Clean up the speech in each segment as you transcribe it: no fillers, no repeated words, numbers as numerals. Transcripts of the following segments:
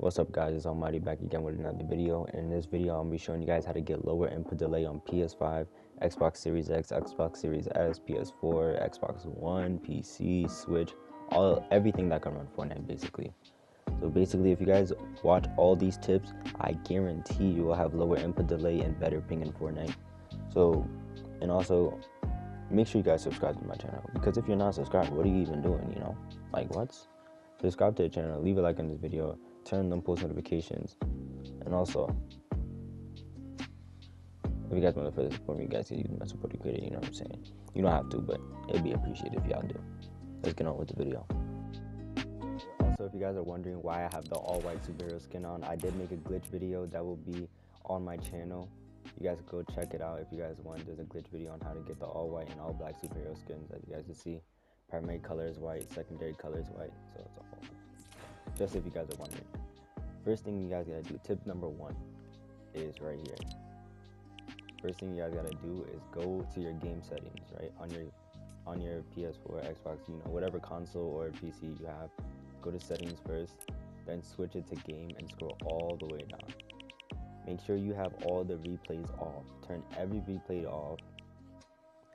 What's up guys, it's Almightyy back again with another video. In this video I'm going to be showing you guys how to get lower input delay on PS5, Xbox Series X, Xbox Series S, PS4, Xbox One, PC, Switch, everything that can run Fortnite basically. So basically if you guys watch all these tips, I guarantee you will have lower input delay and better ping in Fortnite. So, and also make sure you guys subscribe to my channel, because if you're not subscribed, what are you even doing, you know? Like what? Subscribe to the channel, leave a like on this video, turn on post notifications, and also if you guys want to further support me, you guys can use my support creator, you know what I'm saying? You don't have to, but it'd be appreciated if y'all do. Let's get on with the video. Also, if you guys are wondering why I have the all-white superhero skin on, I did make a glitch video that will be on my channel. You guys go check it out if you guys want. There's a glitch video on how to get the all-white and all-black superhero skins, as you guys can see. Primary color is white, secondary color is white, so it's all just if you guys are wondering. First thing you guys gotta do, tip number 1 is right here. First thing you guys gotta do is go to your game settings, right? On your PS4, Xbox, you know, whatever console or PC you have. Go to settings first, then switch it to game and scroll all the way down. Make sure you have all the replays off. Turn every replay off,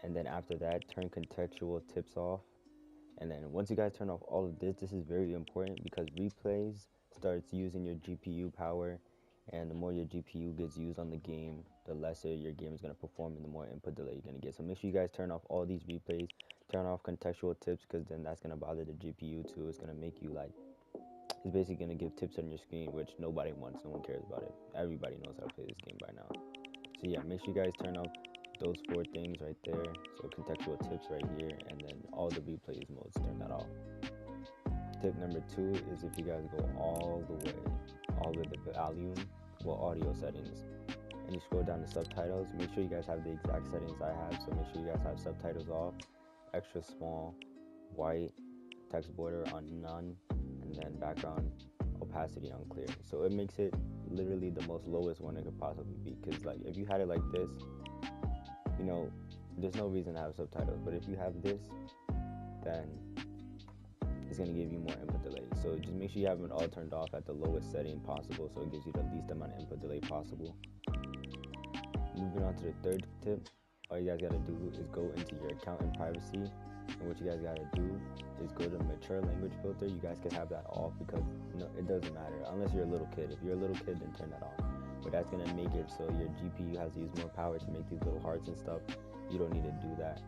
and then after that, turn contextual tips off. And then once you guys turn off all of this is very important, because replays starts using your GPU power, and the more your GPU gets used on the game, the lesser your game is going to perform and the more input delay you're going to get. So make sure you guys turn off all these replays, turn off contextual tips, because then that's going to bother the GPU too. It's going to make you like, it's basically going to give tips on your screen, which nobody wants, no one cares about it. Everybody knows how to play this game by now. So yeah, make sure you guys turn off those 4 things right there. So contextual tips right here, and then all the replays modes, turn that off. Tip number 2 is if you guys go all the way to volume, audio settings, and you scroll down to subtitles, make sure you guys have the exact settings I have. So make sure you guys have subtitles off, extra small, white, text border on none, and then background opacity on clear. So it makes it literally the most lowest one it could possibly be, because like if you had it like this, you know, there's no reason to have subtitles, but if you have this, then it's going to give you more input delay. So just make sure you have it all turned off at the lowest setting possible, so it gives you the least amount of input delay possible. Moving on to the third tip, all you guys got to do is go into your account and privacy, and what you guys got to do is go to mature language filter. You guys can have that off, because it doesn't matter unless you're a little kid. If you're a little kid, then turn that on. But that's going to make it so your GPU has to use more power to make these little hearts and stuff. You don't need to do that.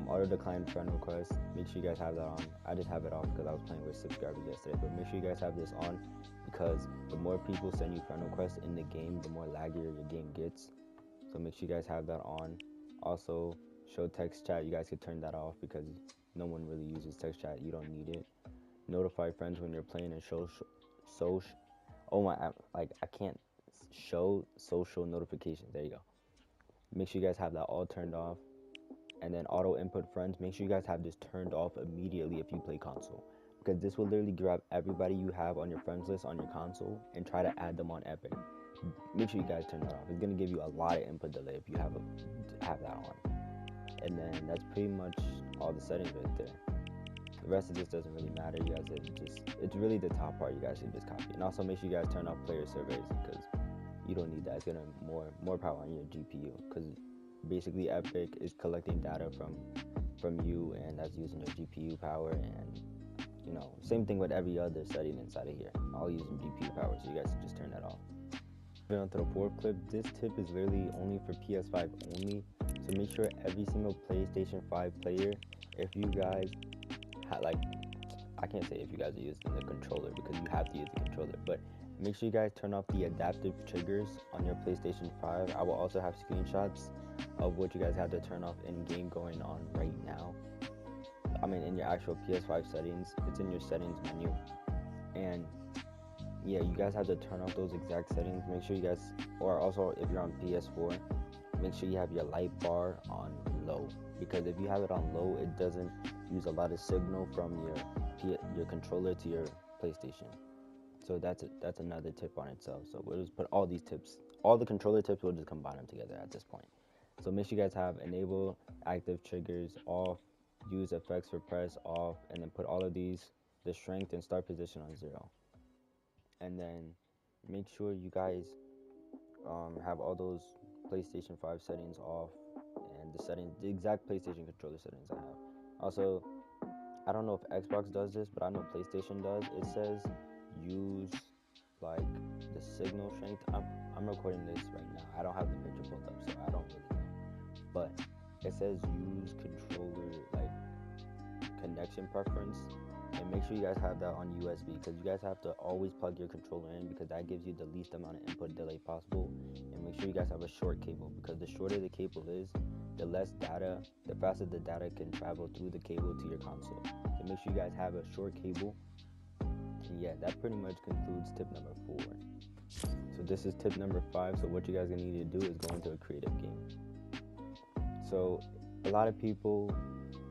Auto decline friend requests, make sure you guys have that on. I just have it off because I was playing with subscribers yesterday, but make sure you guys have this on, because the more people send you friend requests in the game, the more laggier your game gets. So make sure you guys have that on. Also, show text chat, you guys can turn that off, because no one really uses text chat. You don't need it. Notify friends when you're playing, and show I can't show social notifications. There you go. Make sure you guys have that all turned off. And then auto input friends, make sure you guys have this turned off immediately if you play console, because this will literally grab everybody you have on your friends list on your console and try to add them on Epic. Make sure you guys turn that off. It's going to give you a lot of input delay if you have that on. And then that's pretty much all the settings right there. The rest of this doesn't really matter. You guys it's really the top part you guys should just copy. And also make sure you guys turn off player surveys, because you don't need that. It's going to more power on your GPU, because basically Epic is collecting data from you, and that's using your GPU power. And you know, same thing with every other setting inside of here, all using GPU power. So you guys just turn that off. Moving on to the 4th clip, this tip is literally only for PS5 only. So make sure every single PlayStation 5 player, if you guys I can't say if you guys are using the controller, because you have to use the controller, but make sure you guys turn off the adaptive triggers on your PlayStation 5. I will also have screenshots of what you guys have to turn off in game going on right now. I mean, in your actual PS5 settings, it's in your settings menu. And yeah, you guys have to turn off those exact settings. Make sure you guys, or also if you're on PS4, make sure you have your light bar on low, because if you have it on low, it doesn't use a lot of signal from your controller to your PlayStation. So that's another tip on itself. So we'll just put all these tips, all the controller tips, we'll just combine them together at this point. So make sure you guys have enable active triggers off, use effects for press off, and then put all of these, the strength and start position on 0. And then make sure you guys have all those PlayStation 5 settings off, and the exact PlayStation controller settings I have. Also, I don't know if Xbox does this, but I know PlayStation does. It says use like the signal strength. I'm recording this right now. I don't have the picture pulled up, so I don't really know. But it says use controller like connection preference, and make sure you guys have that on USB, because you guys have to always plug your controller in, because that gives you the least amount of input delay possible. And make sure you guys have a short cable, because the shorter the cable is, the less data, the faster the data can travel through the cable to your console. So make sure you guys have a short cable. And yeah, that pretty much concludes tip number 4. So this is tip number 5. So what you guys are gonna need to do is go into a creative game. So a lot of people,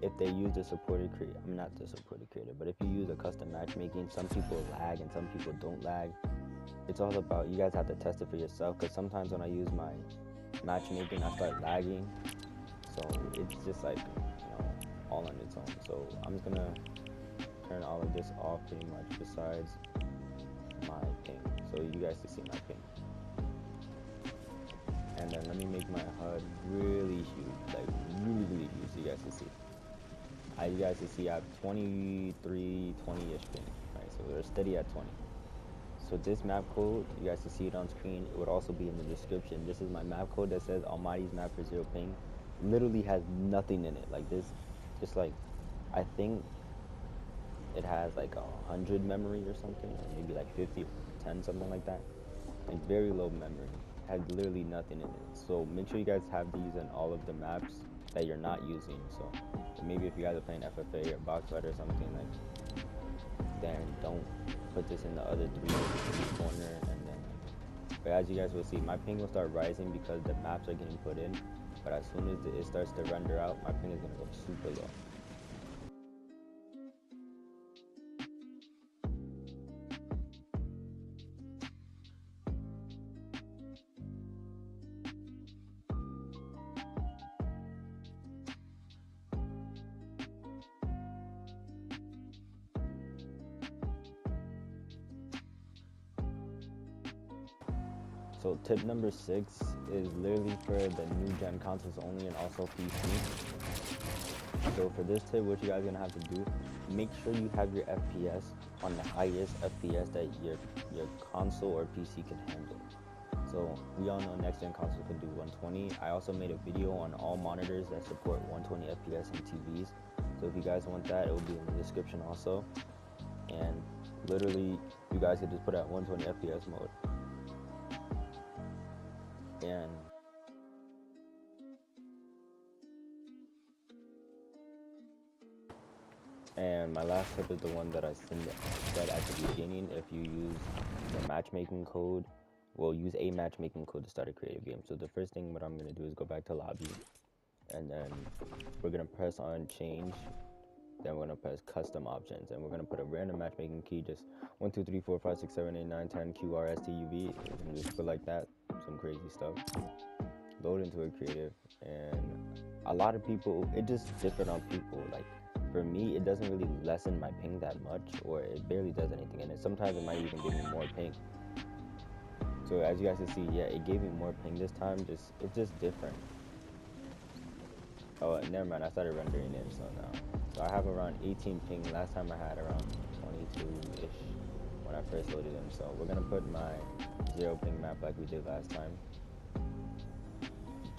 if they use the supported creator, I'm not the supported creator, but if you use a custom matchmaking, some people lag and some people don't lag. It's all about, you guys have to test it for yourself, because sometimes when I use my matchmaking, I start lagging. So it's just like, all on its own. So I'm just gonna turn all of this off pretty much, besides my ping, so you guys can see my ping. And then let me make my HUD really huge, like really huge, so you guys can see. You guys can see I have 23, 20-ish ping, right? So we're steady at 20. So this map code, you guys can see it on screen. It would also be in the description. This is my map code that says Almightyy's map for 0 ping. Literally has nothing in it. Like this, just like, I think it has like 100 memory or something, or maybe like 50 or 10, something like that. Like very low memory. Has literally nothing in it. So make sure you guys have these in all of the maps that you're not using. So maybe if you guys are playing FFA or box fight or something, like, then don't put this in the other 3 corner. And then, but as you guys will see, my ping will start rising because the maps are getting put in. But as soon as it starts to render out, my ping is gonna go super low. So tip number 6 is literally for the new gen consoles only, and also PC. So for this tip, what you guys are gonna have to do, make sure you have your FPS on the highest FPS that your console or PC can handle. So we all know next gen consoles can do 120. I also made a video on all monitors that support 120 FPS and TVs. So if you guys want that, it will be in the description also. And literally, you guys can just put it at 120 FPS mode. And my last tip is the one that I said at the beginning. If you use the matchmaking code, well, use a matchmaking code to start a creative game. So the first thing what I'm going to do is go back to lobby, and then we're going to press on change. Then we're going to press custom options, and we're going to put a random matchmaking key, just 1 2 3 4 5 6 7 8 9 10 QRSTUV. We're going to just put like that, some crazy stuff. Load into a creative, and a lot of people, it just different on people. Like, for me, it doesn't really lessen my ping that much, or it barely does anything, and sometimes it might even give me more ping. So as you guys can see, yeah, it gave me more ping this time. It's just different. Oh, never mind, I started rendering in, so now. So I have around 18 ping. Last time I had around 22-ish when I first loaded in. So we're gonna put my 0 ping map like we did last time,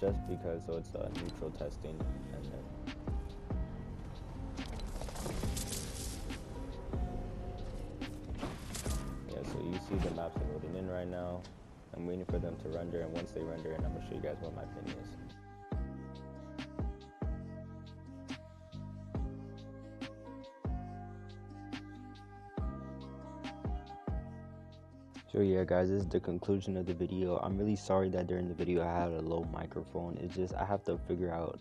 just because, so it's neutral testing. And then so you see the maps are loading in right now. I'm waiting for them to render, and once they render in, I'm gonna show you guys what my ping is. So yeah guys, this is the conclusion of the video. I'm really sorry that during the video I had a low microphone. It's just I have to figure out,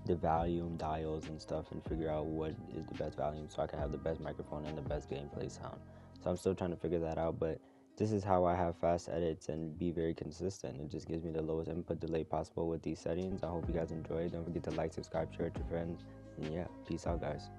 the volume dials and stuff, and figure out what is the best volume so I can have the best microphone and the best gameplay sound. So I'm still trying to figure that out, but this is how I have fast edits and be very consistent. It just gives me the lowest input delay possible with these settings. I hope you guys enjoyed. Don't forget to like, subscribe, share with your friends, and yeah, peace out guys.